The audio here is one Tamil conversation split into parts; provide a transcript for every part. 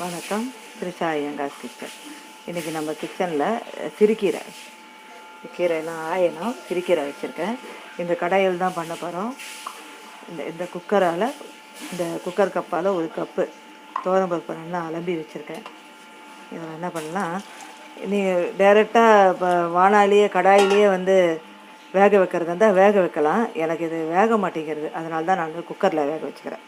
வணக்கம். திரிஷா ஐயங்கார் கிச்சன். இன்றைக்கி நம்ம கிச்சனில் சிறுகீரை கீரையெல்லாம் ஆயணும். சிறுகீரை வச்சுருக்கேன். இந்த கடாயில் தான் பண்ண போகிறோம். இந்த குக்கரால், இந்த குக்கர் கப்பால் ஒரு கப்பு துவரம்பருப்பு நல்லா அலம்பி வச்சுருக்கேன். இதில் என்ன பண்ணலாம், நீ டைரெக்டாக இப்போ வானாலேயே கடாயிலேயே வேக வைக்கிறதா இருந்தால் வேக வைக்கலாம். எனக்கு இது வேக மாட்டேங்கிறது, அதனால தான் நான் குக்கரில் வேக வச்சுக்கிறேன்.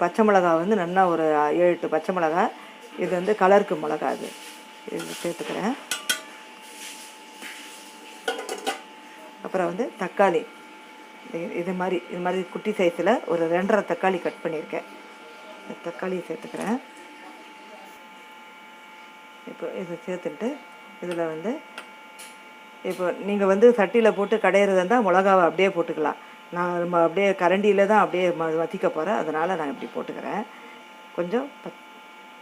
பச்சை மிளகா நல்லா ஒரு 7-8 பச்சை மிளகா. இது கலருக்கு மிளகா. இது சேர்த்துக்கிறேன். அப்புறம் தக்காளி இது மாதிரி குட்டி சைஸில் ஒரு 2.5 தக்காளி கட் பண்ணியிருக்கேன். தக்காளி சேர்த்துக்கிறேன். இப்போ இது சேர்த்துட்டு இதில் இப்போ நீங்கள் சட்டியில் போட்டு கடையிறதா இருந்தால் மிளகாவை அப்படியே போட்டுக்கலாம். நான் அப்படியே கரண்டியில் தான் அப்படியே வற்றிக்க போகிறேன், அதனால் நான் இப்படி போட்டுக்கிறேன். கொஞ்சம்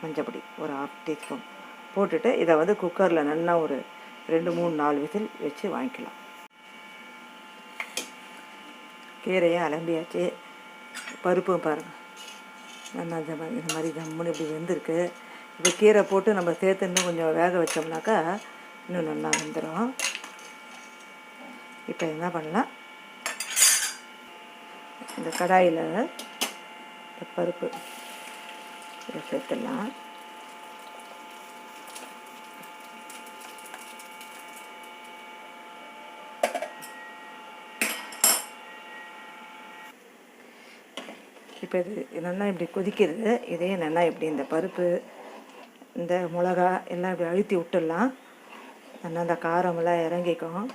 மஞ்சப்பொடி ஒரு 1/2 டீஸ்பூன் போட்டுட்டு இதை குக்கரில் நல்லா ஒரு 2-3-4 விசில் வச்சு வாங்கிக்கலாம். கீரையை அலம்பியாச்சு. பருப்பும் பாருங்கள் நல்லா இந்த மாதிரி ஜம்முன்னு இப்படி வெந்திருக்கு. இப்போ கீரை போட்டு நம்ம சேர்த்து இன்னும் கொஞ்சம் வேக வச்சோம்னாக்கா இன்னும் நல்லா வெந்துடும். இப்போ என்ன பண்ணலாம், இந்த கடாயில் இந்த பருப்பு இதை சேர்த்துடலாம். இப்போ இது நல்லா இப்படி கொதிக்கிறது. இதே நல்லா இப்படி இந்த பருப்பு இந்த மிளகா எல்லாம் இப்படி அழுத்தி விட்டுடலாம். நல்லா அந்த காரமெல்லாம் இறங்கிக்கும்.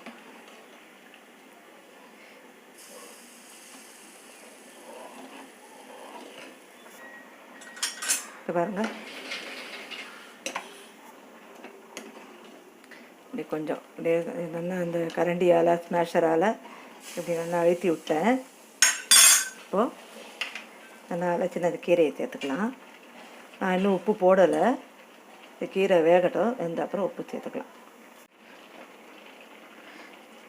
பாருங்க, இப்படி கொஞ்சம் இப்படியே நல்லா அந்த கரண்டியால் ஸ்மேஷரால் இப்படி நல்லா அழுத்தி விட்டேன். இப்போது நல்லா அழைச்சி அந்த கீரையை சேர்த்துக்கலாம். நான் இன்னும் உப்பு போடலை. இந்த கீரை வேகட்டும், வெந்த அப்புறம் உப்பு சேர்த்துக்கலாம்.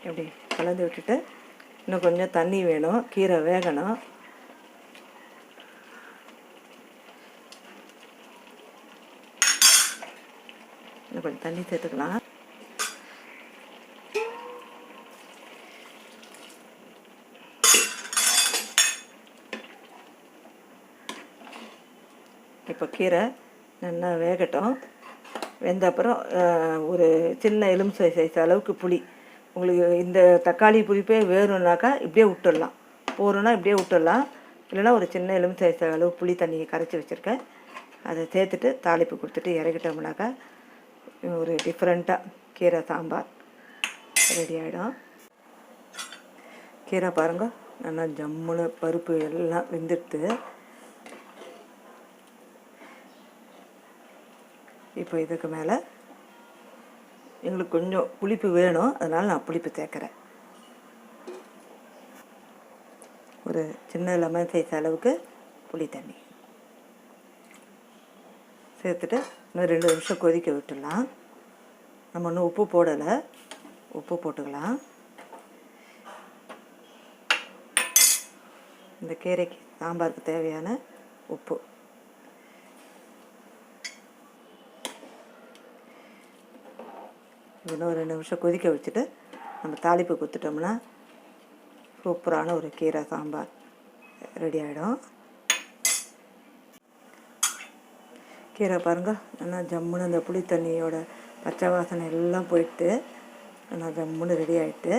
இப்படி கலந்து விட்டுட்டு இன்னும் கொஞ்சம் தண்ணி வேணும், கீரை வேகணும். இன்னும் கொஞ்சம் தண்ணி சேர்த்துக்கலாம். இப்போ கீரை நல்லா வேகட்டும். வெந்த அப்புறம் ஒரு சின்ன எலுமிச்சை சைஸ் அளவுக்கு புளி, உங்களுக்கு இந்த தக்காளி புளிப்பே வேணும்னாக்கா இப்படியே விட்டுடலாம், போகிறோன்னா இப்படியே விட்டுடலாம். இல்லைன்னா ஒரு சின்ன எலுமிச்சை சைஸ் அளவு புளி தண்ணியை கரைச்சி வச்சுருக்கேன், அதை சேர்த்துட்டு தாளிப்பு கொடுத்துட்டு இறக்கிட்டோம்னாக்கா ஒரு டிஃப்ரெண்ட்டாக கீரை சாம்பார் ரெடி ஆகிடும். கீரை பாருங்கள் நல்லா ஜம்முன்னு பருப்பு எல்லாம் வெந்துடுத்து. இப்போ இதுக்கு மேலே எங்களுக்கு கொஞ்சம் புளிப்பு வேணும், அதனால் நான் புளிப்பு சேர்க்குறேன். ஒரு சின்ன லெமன் சைஸ் அளவுக்கு புளி தண்ணி சேர்த்துட்டு இன்னும் 2 நிமிஷம் கொதிக்க விட்டுடலாம். நம்ம இன்னும் உப்பு போடலை, உப்பு போட்டுக்கலாம். இந்த கீரைக்கு சாம்பாருக்கு தேவையான உப்பு. இன்னும் 2 நிமிஷம் கொதிக்க வச்சுட்டு நம்ம தாளிப்பு கொடுத்துட்டோம்னா சூப்பரான ஒரு கீரை சாம்பார் ரெடி ஆகிடும். கீரை பாருங்கள் நல்லா ஜம்முன்னு அந்த புளி தண்ணியோட பச்சை வாசனை எல்லாம் போயிட்டு நல்லா ஜம்முன்னு ரெடி ஆகிட்டு.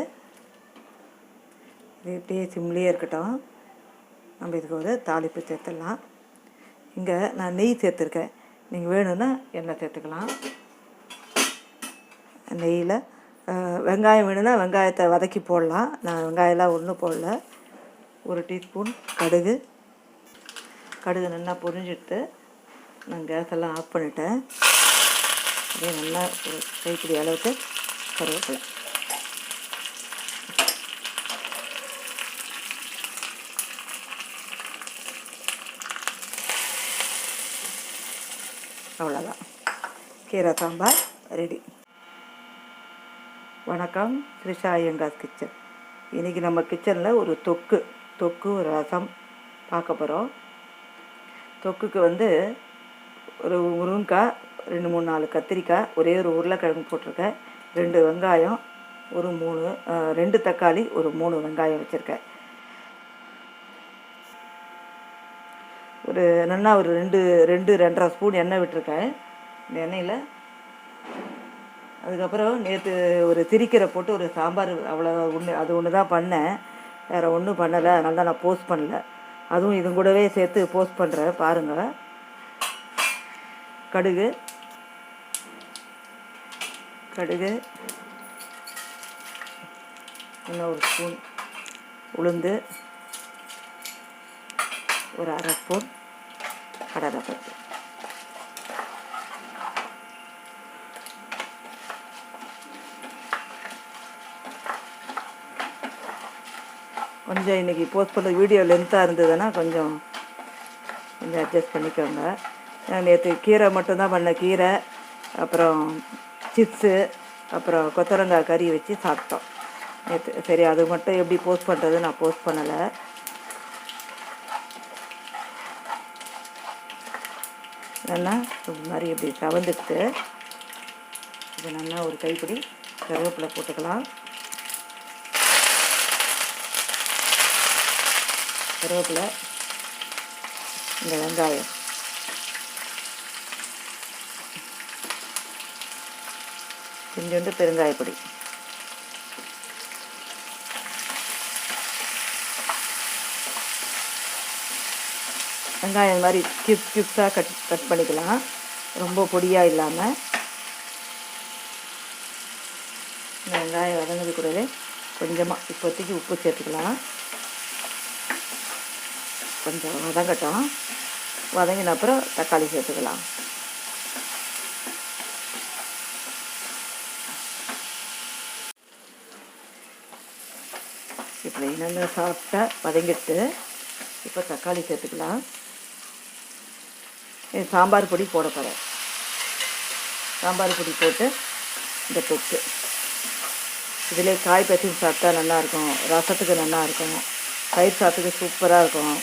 இது இப்படியே சிம்லேயே இருக்கட்டும். நம்ம இதுக்கு ஒரு தாளிப்பு சேர்த்துடலாம். இங்கே நான் நெய் சேர்த்துருக்கேன், நீங்கள் வேணும்னா எண்ணெய் சேர்த்துக்கலாம். நெய்யில் வெங்காயம் வேணும்னா வெங்காயத்தை வதக்கி போடலாம். நான் வெங்காயம்லாம் ஒன்றும் போடல. 1 டீஸ்பூன் கடுகு நல்லா பொரிஞ்சிட்டு நான் கேஸ் எல்லாம் ஆஃப் பண்ணிட்டேன். அப்படியே நல்லா ஒரு கைப்பிடி அளவுக்கு கருவேப்பிலை. அவ்வளோதான், கீரை சாம்பார் ரெடி. வணக்கம், திரிஷா ஐயங்கார் கிச்சன். இன்றைக்கி நம்ம கிச்சனில் ஒரு தொக்கு ஒரு ரசம் பார்க்க போகிறோம். தொக்குக்கு வந்து ஒரு முருங்கைக்காய், 2 3 4 கத்திரிக்காய், ஒரே ஒரு உருளைக்கிழங்கு போட்டிருக்கேன், 2 வெங்காயம், ஒரு 2 தக்காளி, ஒரு 3 வெங்காயம் வச்சுருக்கேன். ஒரு நல்லா ஒரு 2-2.5 ஸ்பூன் எண்ணெய் விட்டுருக்கேன். இந்த எண்ணெயில் அதுக்கப்புறம் நேற்று ஒரு திரிக்கரை போட்டு ஒரு சாம்பார், அவ்வளோ அது ஒன்று தான் பண்ணேன், வேறு ஒன்றும் பண்ணலை. அதனால தான் நான் போஸ்ட் பண்ணல. அதுவும் இது கூடவே சேர்த்து போஸ்ட் பண்ணுறேன் பாருங்கள். கடுகு இன்னும் ஒரு ஸ்பூன் உளுந்து, ஒரு 1/2 ஸ்பூன் கடலைப்பருப்பு, கொஞ்சம் இன்றைக்கி போஸ்ட் பண்ண வீடியோ லென்த்தாக இருந்ததுன்னா கொஞ்சம் அட்ஜஸ்ட் பண்ணிக்கோங்க. நேற்று கீரை மட்டும்தான் பண்ண, கீரை, அப்புறம் சிப்ஸு, அப்புறம் கொத்தவரங்காய் கறி வச்சு சாப்பிட்டோம் நேற்று. சரி, அது மட்டும் எப்படி போஸ்ட் பண்ணுறது, நான் போஸ்ட் பண்ணலை. நல்லா இது மாதிரி எப்படி சவந்துட்டு இது நல்லா ஒரு கைப்பிடி கருவேப்பிலை போட்டுக்கலாம். கருவேப்பிலை, இந்த வெங்காயம், கொஞ்சோண்டு பெருங்காயப்பொடி, வெங்காயம் இந்த மாதிரி கியூப்ஸாக கட் பண்ணிக்கலாம், ரொம்ப பொடியாக இல்லாமல். இந்த வெங்காயம் வதங்கிறது கூடவே கொஞ்சமாக இப்போதைக்கு உப்பு சேர்த்துக்கலாம். கொஞ்சம் வதங்கட்டும். வதங்கின அப்புறம் தக்காளி சேர்த்துக்கலாம். இப்படி நல்லா சாஃப்டாக வதங்கிட்டு இப்போ தக்காளி சேர்த்துக்கலாம். சாம்பார் பொடி போட போகிறேன். சாம்பார் பொடி போட்டு இந்த தொக்கு இதிலே காய் பற்றி சாப்பிட்டா நல்லாயிருக்கும், ரசத்துக்கு நல்லாயிருக்கும், தயிர் சாதத்துக்கு சூப்பராக இருக்கும்.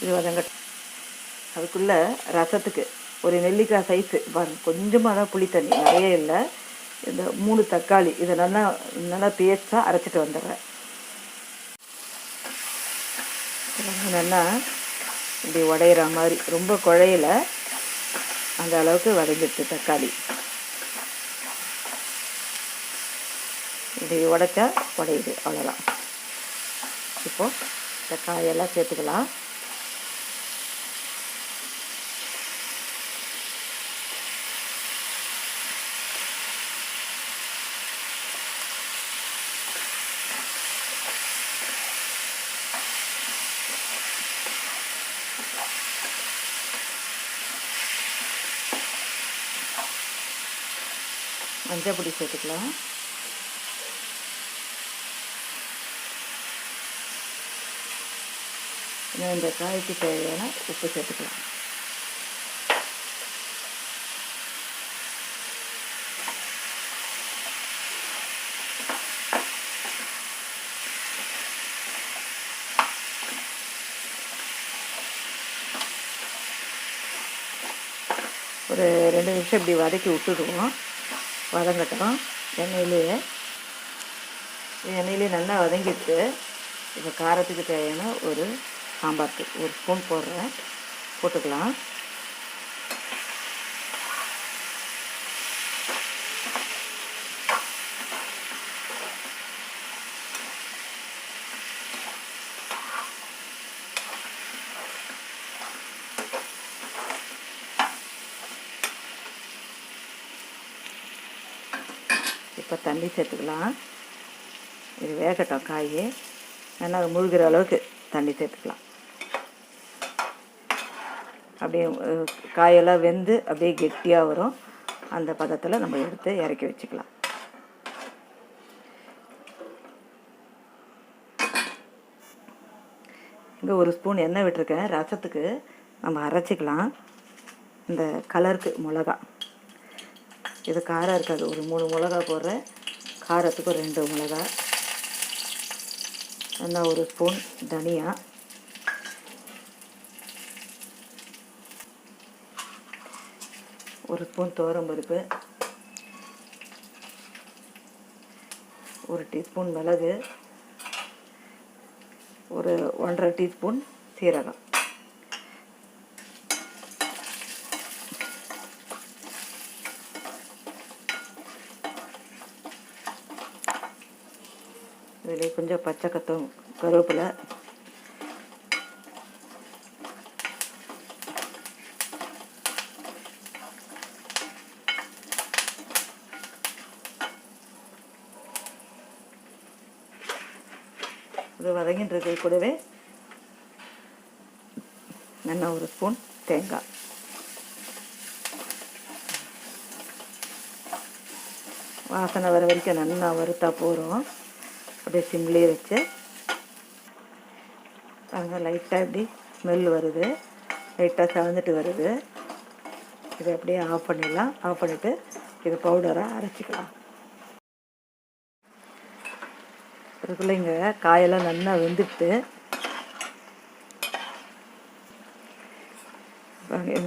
இது வதங்கட்டும். அதுக்குள்ளே ரசத்துக்கு ஒரு நெல்லிக்காய் சைஸு பாருங்கள், கொஞ்சமாக தான் புளி தண்ணி, நிறைய இல்லை. இந்த 3 தக்காளி இதை நல்லா பேஸ்ட்டாக அரைச்சிட்டு வந்துடுறேன். நல்லா இப்படி உடையிற மாதிரி, ரொம்ப குழையில, அந்த அளவுக்கு வதங்கிட்டு தக்காளி. இப்படி உடைச்சா உடையுது, அவ்வளோதான். இப்போது தக்காளியெல்லாம் சேர்த்துக்கலாம். மஞ்சள் பொடி சேர்த்துக்கலாம். இந்த காய்க்கு தேவையான உப்பு சேர்த்துக்கலாம். ஒரு 2 நிமிஷம் இப்படி வதக்கி விட்டுடுவோம். வதங்கட்டும் எண்ணெயிலே நல்லா வதங்கிட்டு இப்போ காரத்துக்கு தேவையான ஒரு சாம்பார் தூள் 1 ஸ்பூன் போடுறேன், போட்டுக்கலாம். இப்போ தண்ணி சேர்த்துக்கலாம். இது வேகட்டும், காய் நல்லா முழுகிற அளவுக்கு தண்ணி சேர்த்துக்கலாம். அப்படியே காயெல்லாம் வெந்து அப்படியே கெட்டியாக வரும். அந்த பதத்தில் நம்ம எடுத்து இறக்கி வச்சுக்கலாம். இங்கே 1 ஸ்பூன் எண்ணெய் விட்டுருக்கேன். ரசத்துக்கு நம்ம அரைச்சிக்கலாம். இந்த கலருக்கு மிளகா இது காரம் இருக்காது. ஒரு 3 மிளகா போடுறேன், காரத்துக்கு ஒரு 2 மிளகா. நல்லா ஒரு ஸ்பூன் தனியா, ஒரு ஸ்பூன் துவரம்பருப்பு, ஒரு டீஸ்பூன் மிளகு, ஒரு 1½ டீஸ்பூன் சீரகம். இதில் கொஞ்சம் பச்சை கருவேப்பிலை, இது வதங்கின்றது கூடவே நல்லா ஒரு ஸ்பூன் தேங்காய். வாசனை வர வரைக்கும் நல்லா வறுத்தா போகிறோம். அப்படியே சிம்லேயே வச்சு பாருங்கள், லைட்டாக இப்படி ஸ்மெல் வருது, லைட்டாக செவந்துட்டு வருது. இதை அப்படியே ஆஃப் பண்ணிடலாம். ஆஃப் பண்ணிவிட்டு இதை பவுடராக அரைச்சிக்கலாம். அதுக்குள்ளே இங்கே காயெல்லாம் நல்லா வெந்துட்டு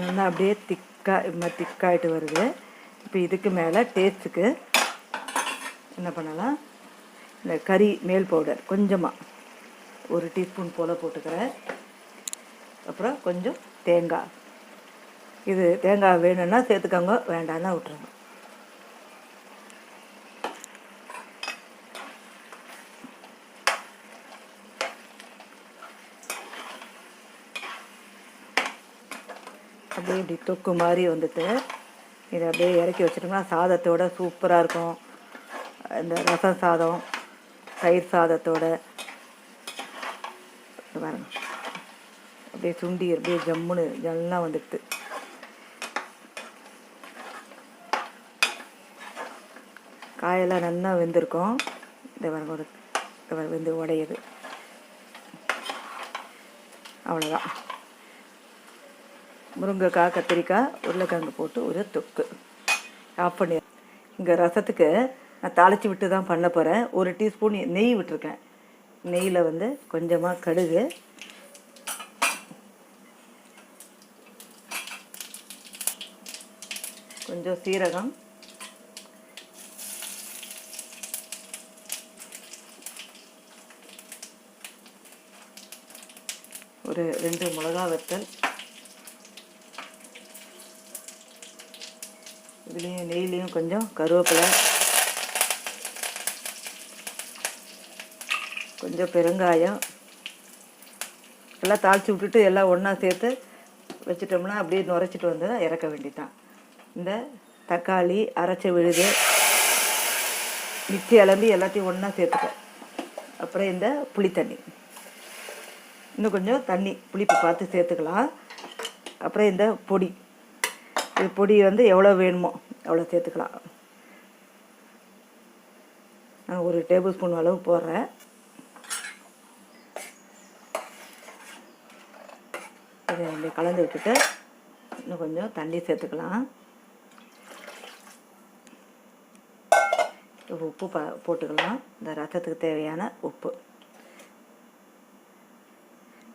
நல்லா அப்படியே திக்காகிட்டு வருது. இப்போ இதுக்கு மேலே டேஸ்ட்டுக்கு என்ன பண்ணலாம், இந்த கறி மேல் பவுடர் கொஞ்சமாக 1 டீஸ்பூன் போல் போட்டுக்கிறேன். அப்புறம் கொஞ்சம் தேங்காய். இது தேங்காய் வேணும்னா சேர்த்துக்கோங்க, வேண்டாம்னா விட்டுருங்க. அப்படியே இப்படி தொக்கு மாதிரி வந்துட்டு இதை அப்படியே இறக்கி வச்சிட்டோம்னா சாதத்தோட சூப்பராக இருக்கும். இந்த ரசம் சாதம், தயிர் சாதத்தோட பாருங்க, அப்படியே சுண்டி அப்படியே ஜம்முன்னு ஜல்லாம் வந்துட்டு. காயெல்லாம் நல்லா வெந்திருக்கும். இந்த பாருங்க, ஒரு வெந்து உடையுது. அவ்வளோதான். முருங்கைக்காய், கத்திரிக்காய், உருளைக்கிழங்கு போட்டு ஒரு தொக்கு ஆஃப் பண்ணி. இங்கே ரசத்துக்கு நான் தாளித்து விட்டு தான் பண்ண போகிறேன். 1 டீஸ்பூன் நெய் விட்டுருக்கேன். நெய்யில் வந்து கொஞ்சமாக கடுகு, கொஞ்சம் சீரகம், ஒரு 2 மிளகா வத்தல், இதுலேயும் நெய்லேயும் கொஞ்சம் கருவேப்பிலை, கொஞ்சம் பெருங்காயம் எல்லாம் தாளித்து விட்டுட்டு எல்லாம் ஒன்றா சேர்த்து வச்சிட்டோம்னா அப்படியே நுரைச்சிட்டு வந்து இறக்க வேண்டியதான். இந்த தக்காளி அரைச்ச விழுது மிக்ஸி அலம்பி எல்லாத்தையும் ஒன்றா சேர்த்துட்டேன். அப்புறம் இந்த புளித்தண்ணி, இன்னும் கொஞ்சம் தண்ணி புளிப்பு பார்த்து சேர்த்துக்கலாம். அப்புறம் இந்த பொடி, இது பொடி வந்து எவ்வளோ வேணுமோ அவ்வளோ சேர்த்துக்கலாம். நான் 1 டேபிள் ஸ்பூன் அளவு போடுறேன். இதை இப்படி கலந்து விட்டுட்டு இன்னும் கொஞ்சம் தண்ணி சேர்த்துக்கலாம். உப்பு போட்டுக்கலாம், இந்த ரசத்துக்கு தேவையான உப்பு.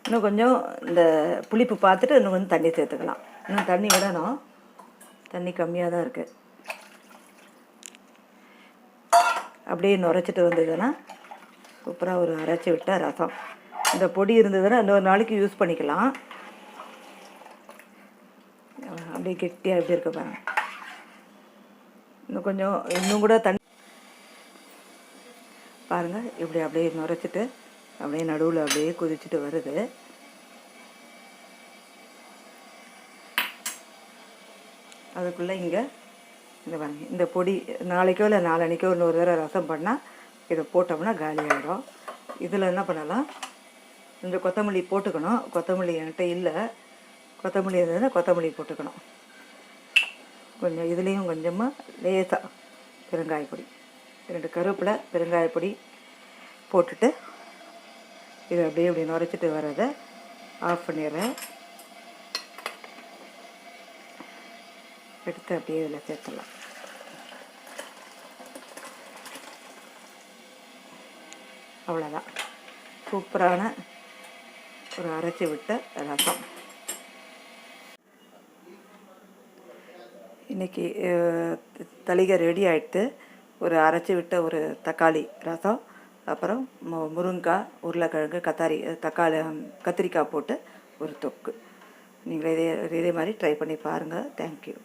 இன்னும் கொஞ்சம் இந்த புளிப்பு பார்த்துட்டு இன்னும் கொஞ்சம் தண்ணி சேர்த்துக்கலாம். இன்னும் தண்ணி விடணும், தண்ணி கம்மியாக தான் இருக்குது. அப்படியே நுரைச்சிட்டு வந்ததுன்னா சூப்பராக ஒரு அரைச்சி விட்ட ரசம். இந்த பொடி இருந்ததுன்னா இன்னொரு நாளைக்கு யூஸ் பண்ணிக்கலாம். அப்படியே கெட்டியாக எப்படி இருக்க பாருங்க. இன்னும் கூட தண்ணி பாருங்கள், இப்படி அப்படியே நுரைச்சிட்டு அப்படியே நடுவில் அப்படியே கொதிச்சுட்டு வருது. அதுக்குள்ளே இங்கே இந்த பாருங்க, இந்த பொடி நாளைக்கோ இல்லை நாளன்னைக்கோ இன்னொரு தடவை ரசம் பண்ணால் இதை போட்டோம்னா காலி ஆகிடும். இதில் என்ன பண்ணலாம், கொஞ்சம் கொத்தமல்லி போட்டுக்கணும். கொத்தமல்லி என்கிட்ட இல்லை, கொத்தமல்லி இருந்ததுன்னா கொத்தமல்லி போட்டுக்கணும். கொஞ்சம் இதுலேயும் கொஞ்சமாக லேசாக பெருங்காயப்பொடி, 2 கருவேப்பிலை, பெருங்காயப்பொடி போட்டுட்டு இதை அப்படியே இப்படி நுரைச்சிட்டு வரதை ஆஃப் பண்ணிடுறேன். எடுத்து அப்படியே இதில் சேர்த்துடலாம். அவ்வளோதான். சூப்பரான ஒரு அரைச்சி விட்ட ரசம். இன்றைக்கி தளிகை ரெடி ஆகிடுது. ஒரு அரைச்சி விட்ட ஒரு தக்காளி ரசம், அப்புறம் முருங்கைக்காய், உருளைக்கிழங்கு, கத்திரிக்காய் போட்டு ஒரு தொக்கு. நீங்கள் இதே மாதிரி ட்ரை பண்ணி பாருங்கள். தேங்க்யூ.